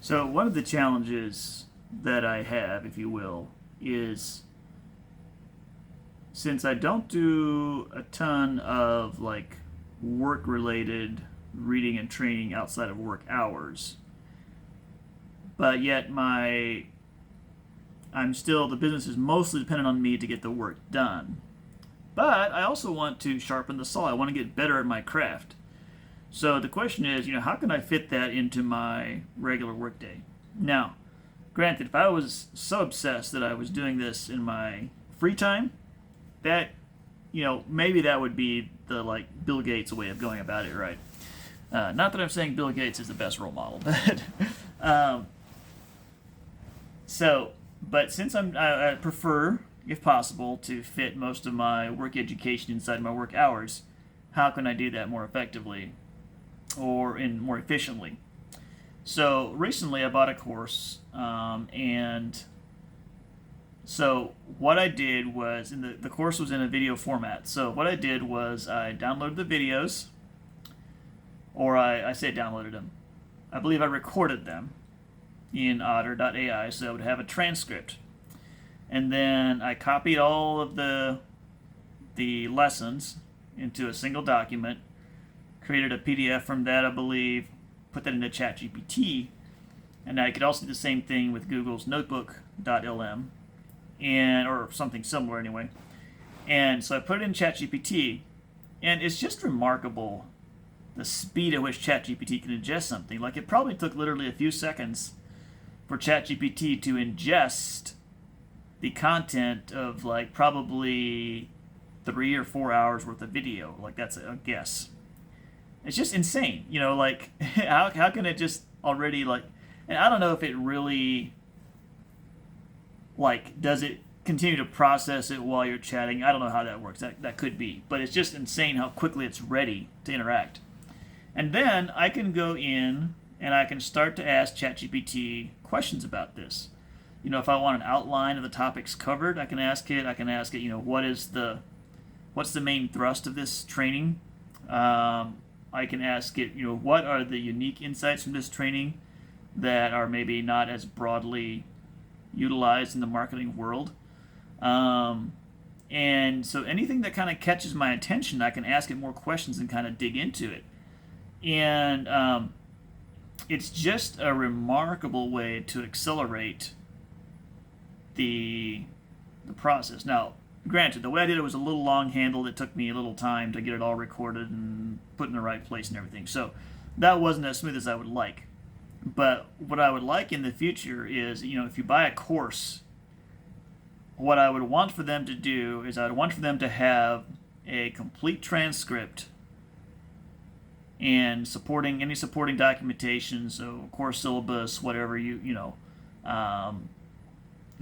So one of the challenges that I have, if you will, is since I don't do a ton of like work related reading and training outside of work hours, but yet the business is mostly dependent on me to get the work done. But I also want to sharpen the saw. I want to get better at my craft. So the question is, how can I fit that into my regular workday? Now, granted, if I was so obsessed that I was doing this in my free time, that, maybe that would be the like Bill Gates way of going about it, right? Not that I'm saying Bill Gates is the best role model, but um, but since I prefer, if possible, to fit most of my work education inside my work hours, how can I do that more effectively or more efficiently? So recently I bought a course, and so what I did was, the course was in a video format. So what I did was I downloaded the videos, or I say downloaded them. I believe I recorded them in Otter.ai so I would have a transcript. And then I copied all of the lessons into a single document, created a PDF from that, I believe, put that into ChatGPT, and I could also do the same thing with Google's Notebook.lm, or something similar anyway. And so I put it in ChatGPT, and it's just remarkable the speed at which ChatGPT can ingest something. Like, it probably took literally a few seconds for ChatGPT to ingest the content of like probably 3 or 4 hours worth of video. Like, that's a guess. It's just insane, like how can it just already like, and I don't know if it really like, does it continue to process it while you're chatting? I don't know how that works. That could be, but it's just insane how quickly it's ready to interact. And then I can go in and I can start to ask ChatGPT questions about this. If I want an outline of the topics covered, I can ask it. What's the main thrust of this training? I can ask it, what are the unique insights from this training that are maybe not as broadly utilized in the marketing world? And so anything that kind of catches my attention, I can ask it more questions and kind of dig into it. And it's just a remarkable way to accelerate the process. Now, granted, the way I did it was a little long-handled. It took me a little time to get it all recorded and put in the right place and everything. So that wasn't as smooth as I would like. But what I would like in the future is, if you buy a course, what I would want for them to do is I would want for them to have a complete transcript and any supporting documentation, so course syllabus, whatever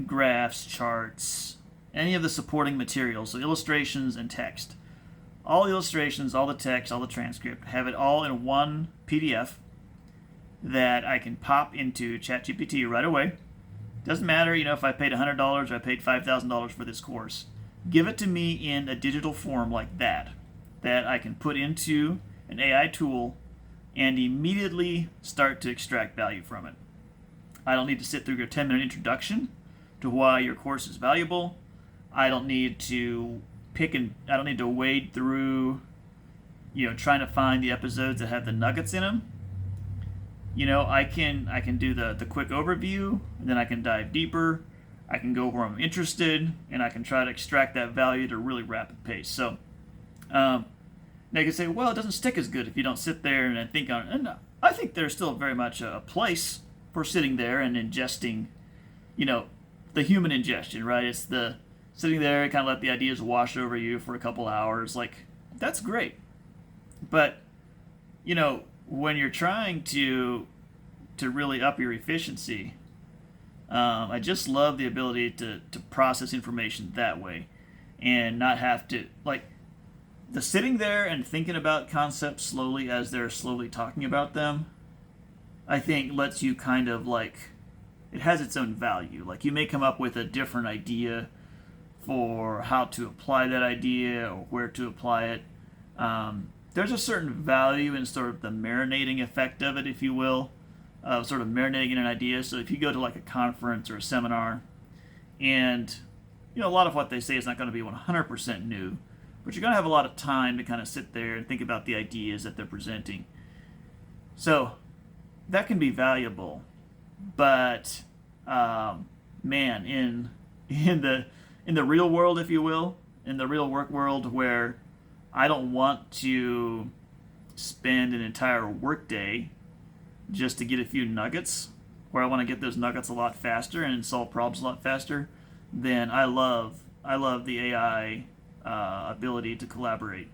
graphs, charts, any of the supporting materials, so illustrations and text. All the illustrations, all the text, all the transcript, have it all in one PDF that I can pop into ChatGPT right away. Doesn't matter, if I paid $100 or I paid $5,000 for this course. Give it to me in a digital form like that I can put into an AI tool and immediately start to extract value from it. I don't need to sit through your 10-minute introduction to why your course is valuable. I don't need to wade through, trying to find the episodes that have the nuggets in them. I can do the quick overview, and then I can dive deeper. I can go where I'm interested, and I can try to extract that value at a really rapid pace. So, now you can say, well, it doesn't stick as good if you don't sit there and think on it. And I think there's still very much a place for sitting there and ingesting, the human ingestion, right? It's the sitting there and kind of let the ideas wash over you for a couple hours. Like, that's great. But, when you're trying to really up your efficiency, I just love the ability to process information that way and not have to, like, the sitting there and thinking about concepts slowly as they're slowly talking about them, I think lets you kind of like, it has its own value. Like, you may come up with a different idea for how to apply that idea or where to apply it. There's a certain value in sort of the marinating effect of it, if you will, sort of marinating in an idea. So if you go to like a conference or a seminar, and a lot of what they say is not going to be 100% new, but you're going to have a lot of time to kind of sit there and think about the ideas that they're presenting. So that can be valuable, but man, in the real world, if you will, in the real work world, where I don't want to spend an entire workday just to get a few nuggets, where I want to get those nuggets a lot faster and solve problems a lot faster, then I love the AI ability to collaborate.